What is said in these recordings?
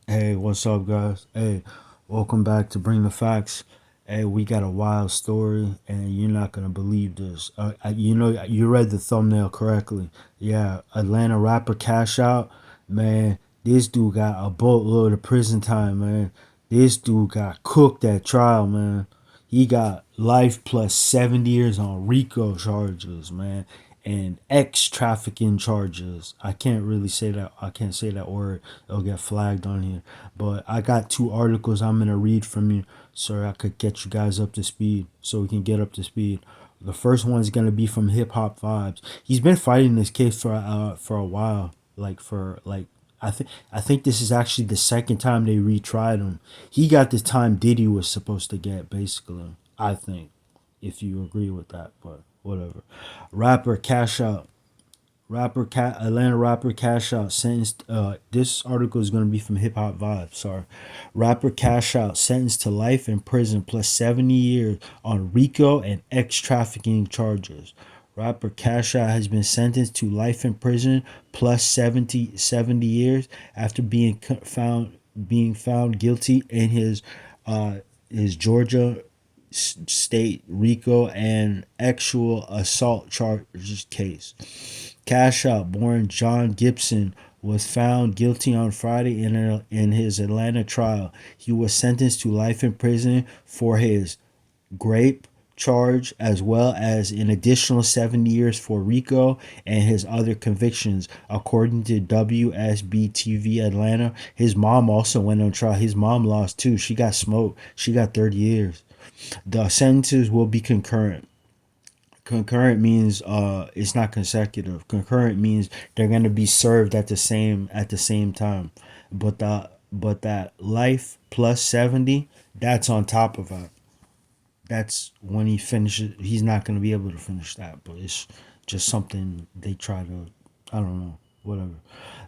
Hey, what's up, guys? Hey, welcome back to Bring the Facts. Hey, we got a wild story, and you're not gonna believe this. You read the thumbnail correctly. Yeah, Atlanta rapper Cash Out, man. This dude got a boatload of prison time, man. This dude got cooked at trial, man. He got life plus 7 years on RICO charges, man, and ex trafficking charges. I can't really say that. I can't say that word. It'll get flagged on here. But I got two articles I'm gonna read from you, so I could get you guys up to speed, so we can get up to speed. The first one is gonna be from Hip Hop Vibes. He's been fighting this case for a while, I think this is actually the second time they retried him. He got the time Diddy was supposed to get, basically. I think, if you agree with that, but whatever. Rapper Cash Out. Atlanta rapper Cash Out sentenced. This article is going to be from Hip Hop Vibes. Sorry, rapper Cash Out sentenced to life in prison plus 70 years on RICO and ex trafficking charges. Rapper Cash Out has been sentenced to life in prison plus 70 years after being found guilty in his Georgia state RICO and actual assault charges case. Cash Out, born John Gibson, was found guilty on Friday in his Atlanta trial. He was sentenced to life in prison for his grape charge as well as an additional 7 years for RICO and his other convictions, according to WSB TV Atlanta. His mom also went on trial. His mom lost too. She got smoked. She got 30 years. The sentences will be concurrent. Concurrent means it's not consecutive. Concurrent means they're gonna be served at the same time. But that life plus 70, that's on top of it. That's when he finishes. He's not gonna be able to finish that, but it's just something they try to. I don't know. Whatever.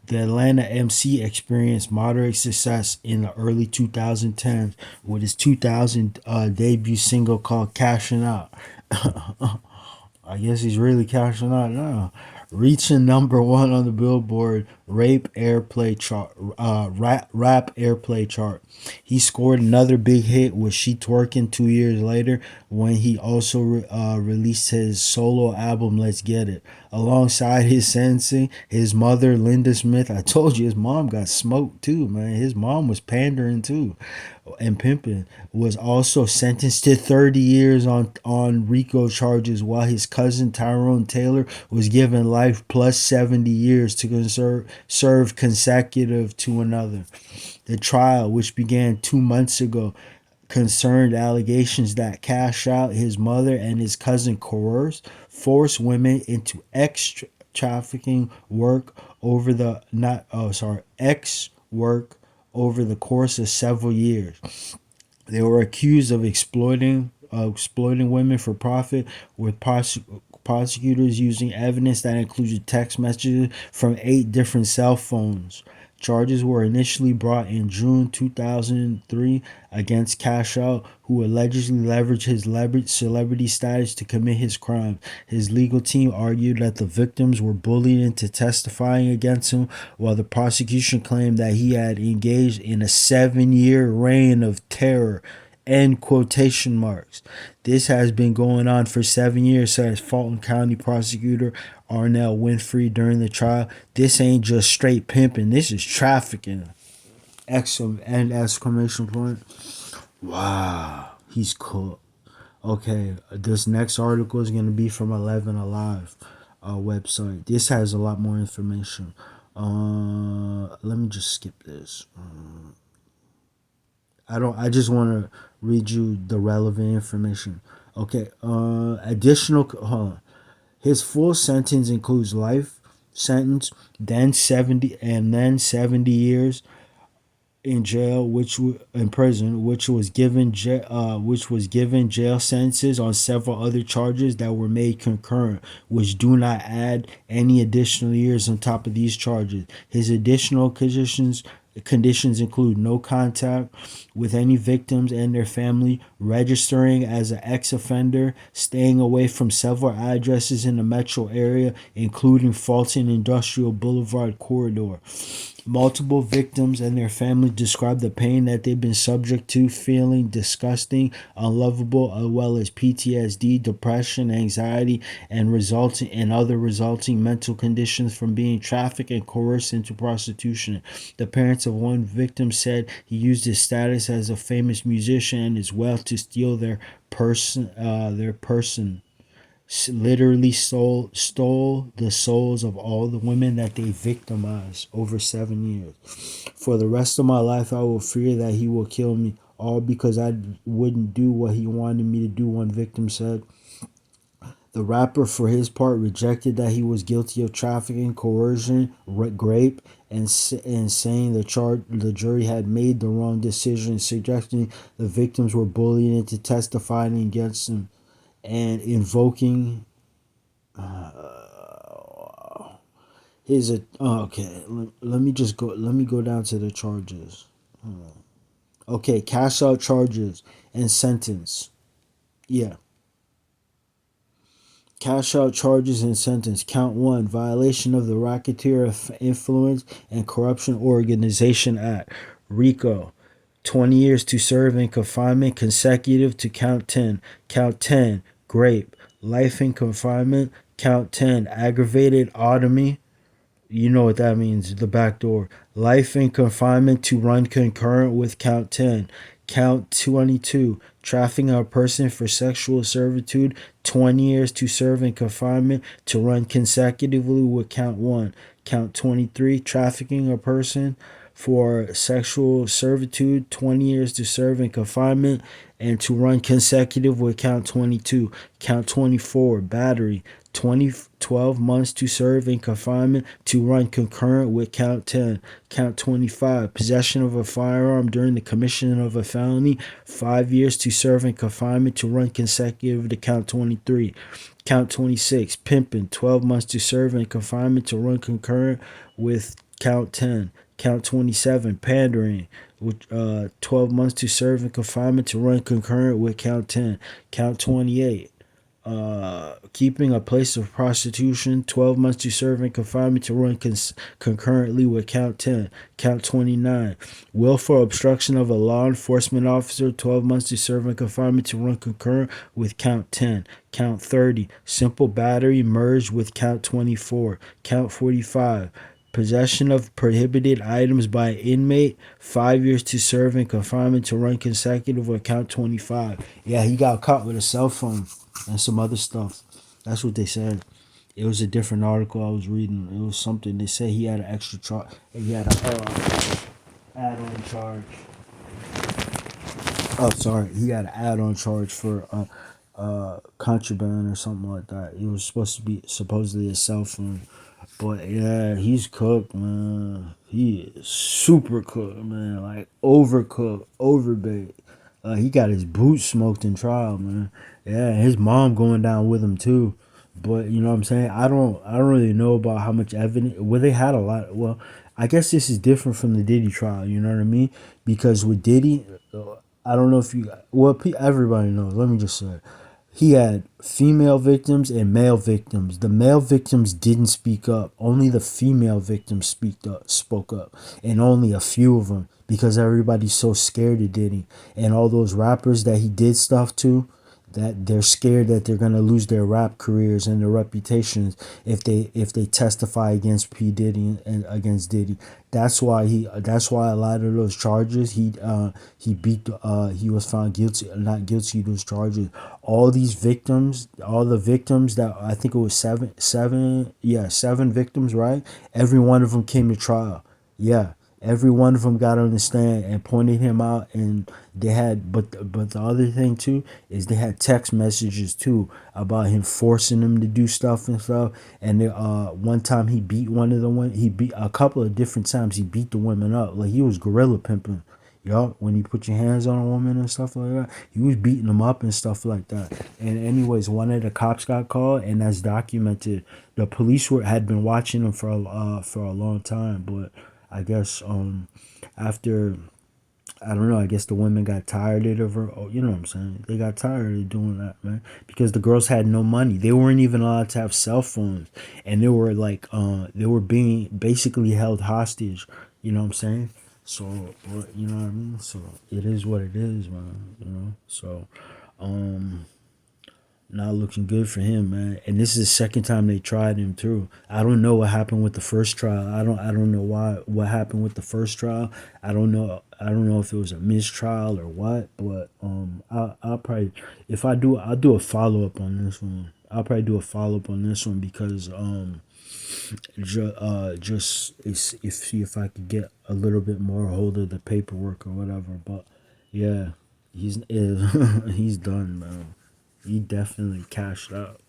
The Atlanta MC experienced moderate success in the early 2010s with his 2000 debut single called "Cashing Out." I guess he's really cashing out now. Reaching number one on the Billboard rap airplay chart. He scored another big hit with "She Twerking" 2 years later when he also released his solo album "Let's Get It." Alongside his sentencing, his mother Linda Smith. I told you his mom got smoked too, man. His mom was pandering too and pimping, was also sentenced to 30 years on RICO charges, while his cousin Tyrone Taylor was given life plus 70 years to serve consecutive to another. The trial, which began 2 months ago, concerned allegations that Cash Out, his mother, and his cousin forced women into trafficking work over the not oh sorry ex work over the course of several years. They were accused of exploiting women for profit, with prosecutors using evidence that included text messages from 8 different cell phones. Charges were initially brought in June 2003 against Cash Out, who allegedly leveraged his celebrity status to commit his crime. His legal team argued that the victims were bullied into testifying against him, while the prosecution claimed that he had engaged in a 7 year reign of terror. End quotation marks. This has been going on for 7 years, says Fulton County prosecutor Arnell Winfrey during the trial. This ain't just straight pimping. This is trafficking. Exclamation point. Wow, he's cool. Okay, this next article is gonna be from 11 Alive website. This has a lot more information. Let me just skip this. I don't. I just want to read you the relevant information. Okay. Additional. His full sentence includes life sentence, then 70 years in jail, in prison, which was given jail sentences on several other charges that were made concurrent, which do not add any additional years on top of these charges. His additional conditions include no contact with any victims and their family, registering as an ex-offender, staying away from several addresses in the metro area, including Fulton Industrial Boulevard corridor. Multiple victims and their families described the pain that they've been subject to, feeling disgusting, unlovable, as well as PTSD, depression, anxiety, and other resulting mental conditions from being trafficked and coerced into prostitution. The parents of one victim said he used his status as a famous musician and his wealth to steal their person, literally stole the souls of all the women that they victimized over 7 years. For the rest of my life, I will fear that he will kill me, all because I wouldn't do what he wanted me to do, one victim said. The rapper, for his part, rejected that he was guilty of trafficking, coercion, rape, and saying the jury had made the wrong decision, suggesting the victims were bullied into testifying against him and invoking his. Okay, let me just go. Let me go down to the charges. Okay, cash out charges and sentence. Yeah. Cash out charges and sentence. Count one, violation of the Racketeer Influence and Corruption Organization Act, RICO. 20 years to serve in confinement consecutive to count 10. Count 10, grape. Life in confinement. Count 10, aggravated otomy. You know what that means, the back door. Life in confinement to run concurrent with count 10. Count 22, trafficking a person for sexual servitude, 20 years to serve in confinement to run consecutively with count 1. Count 23, trafficking a person for sexual servitude, 20 years to serve in confinement and to run consecutive with count 22. Count 24, battery, 12 months to serve in confinement to run concurrent with count 10. Count 25, possession of a firearm during the commission of a felony, 5 years to serve in confinement to run consecutive to count 23. Count 26, pimping, 12 months to serve in confinement to run concurrent with count 10. Count 27, pandering, with 12 months to serve in confinement to run concurrent with count 10. Count 28, keeping a place of prostitution, 12 months to serve in confinement to run concurrently with count 10. Count 29, willful obstruction of a law enforcement officer, 12 months to serve in confinement to run concurrent with count 10. Count 30, simple battery merged with count 24. Count 45, possession of prohibited items by an inmate, 5 years to serve in confinement to run consecutive with count 25. Yeah, he got caught with a cell phone and some other stuff. That's what they said. It was a different article I was reading. It was something they said he had an extra charge. He had a add-on charge. Oh, sorry, he had an add-on charge for contraband or something like that. It was supposed to be supposedly a cell phone. But yeah, he's cooked, man. He is super cooked, man. Like overcooked, overbaked. He got his boots smoked in trial, man. Yeah, his mom going down with him too. But you know what I'm saying? I don't really know about how much evidence. Well, they had a lot. Well, I guess this is different from the Diddy trial. You know what I mean? Because with Diddy, I don't know if you. Well, everybody knows. Let me just say, he had female victims and male victims. The male victims didn't speak up. Only the female victims spoke up, and only a few of them because everybody's so scared of Diddy and all those rappers that he did stuff to, that they're scared that they're gonna lose their rap careers and their reputations if they testify against P Diddy and against Diddy. That's why a lot of those charges he was found guilty, not guilty of those charges. All the victims that I think it was seven victims, right? Every one of them came to trial. Yeah, every one of them got on the stand and pointed him out, and they had. But the other thing too is they had text messages too about him forcing them to do stuff and stuff. And one time he beat one of the women. He beat a couple of different times. He beat the women up like he was gorilla pimping. Yup, when you put your hands on a woman and stuff like that, he was beating them up and stuff like that. And anyways, one of the cops got called, and that's documented. The police had been watching him for a long time, but I guess after, I don't know, I guess the women got tired of her. Oh, you know what I'm saying? They got tired of doing that, man, because the girls had no money. They weren't even allowed to have cell phones, and they were like they were being basically held hostage. You know what I'm saying? So, you know what I mean? So it is what it is, man. You know. So, um, not looking good for him, man. And this is the second time they tried him too. I don't know what happened with the first trial. I don't know what happened with the first trial. I don't know if it was a mistrial or what. But I'll probably, if I do, I'll do a follow up on this one. I'll probably do a follow up on this one because just if see if I could get a little bit more hold of the paperwork or whatever. But yeah, he's he's done, man. He definitely cashed out.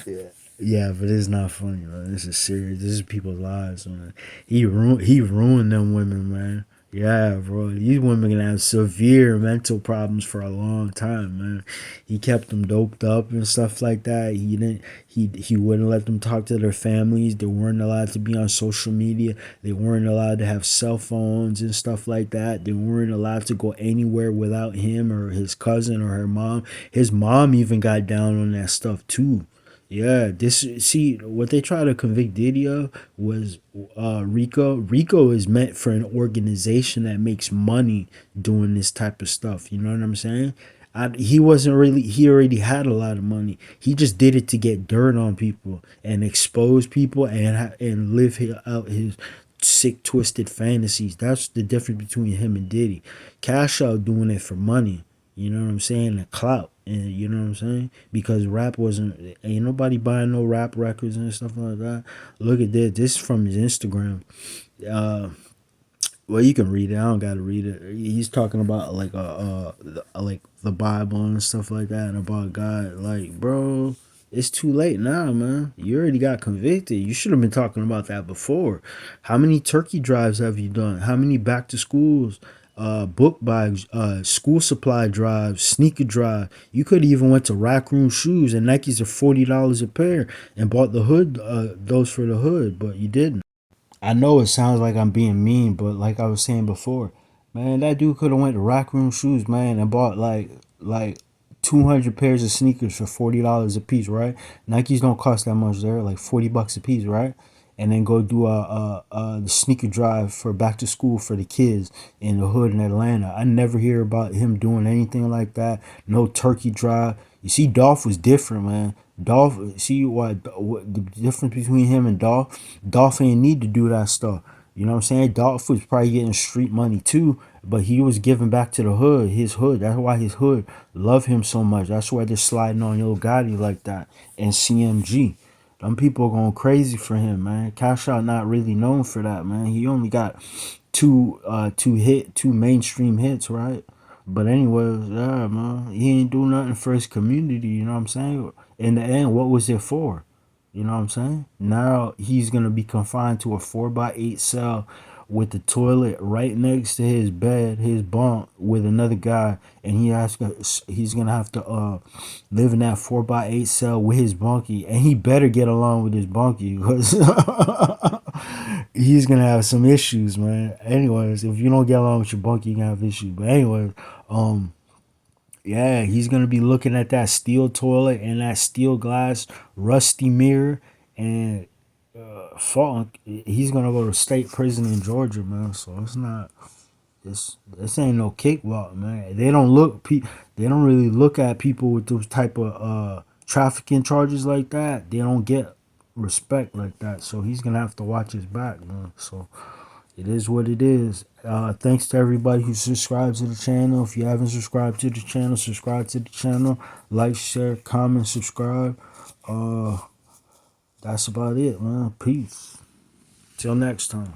Yeah. Yeah, but it's not funny, man. This is serious. This is people's lives, man. He ruined them women, man. Yeah, bro. These women gonna have severe mental problems for a long time, man. He kept them doped up and stuff like that. He wouldn't let them talk to their families. They weren't allowed to be on social media. They weren't allowed to have cell phones and stuff like that. They weren't allowed to go anywhere without him or his cousin or her mom. His mom even got down on that stuff too. Yeah, this see what they try to convict Diddy of was Rico. Rico is meant for an organization that makes money doing this type of stuff. You know what I'm saying? He wasn't really. He already had a lot of money. He just did it to get dirt on people and expose people and live out his sick, twisted fantasies. That's the difference between him and Diddy. Cash Out doing it for money. You know what I'm saying? The clout. And you know what I'm saying? Because rap wasn't, ain't nobody buying no rap records and stuff like that. Look at this. This is from his Instagram. Uh, well, you can read it. I don't gotta read it. He's talking about like like the Bible and stuff like that, and about God. Like, bro, it's too late now, man. You already got convicted. You should have been talking about that before. How many turkey drives have you done? How many back to schools? Book bags, school supply drives, sneaker drive. You could even went to Rack Room Shoes and Nikes are $40 a pair and bought the hood, those for the hood, but you didn't. I know it sounds like I'm being mean, but like I was saying before, man, that dude could have went to Rack Room Shoes, man, and bought like 200 pairs of sneakers for $40 a piece, right? Nikes don't cost that much there, like $40 a piece, right? And then go do the sneaker drive for back to school for the kids in the hood in Atlanta. I never hear about him doing anything like that. No turkey drive. You see, Dolph was different, man. Dolph, see what the difference between him and Dolph? Dolph ain't need to do that stuff. You know what I'm saying? Dolph was probably getting street money too, but he was giving back to the hood, his hood. That's why his hood love him so much. That's why they're sliding on Yo Gotti like that and CMG. Them people going crazy for him, man. Cash Out not really known for that, man. He only got two mainstream hits, right? But anyways, yeah, man. He ain't do nothing for his community, you know what I'm saying? In the end, what was it for? You know what I'm saying? Now he's gonna be confined to a 4x8 cell with the toilet right next to his bed, his bunk, with another guy, and he's gonna have to live in that 4x8 cell with his bunkie, and he better get along with his bunkie because he's gonna have some issues, man. Anyways, if you don't get along with your bunkie, you gonna have issues. But anyways, um. Yeah, he's gonna be looking at that steel toilet and that steel glass rusty mirror and Funk. He's gonna go to state prison in Georgia, man. So it's not. This ain't no cakewalk, man. They don't really look at people with those type of trafficking charges like that. They don't get respect like that. So he's gonna have to watch his back, man. So it is what it is. Thanks to everybody who subscribes to the channel. If you haven't subscribed to the channel, subscribe to the channel. Like, share, comment, subscribe. Uh, that's about it, man. Peace. Till next time.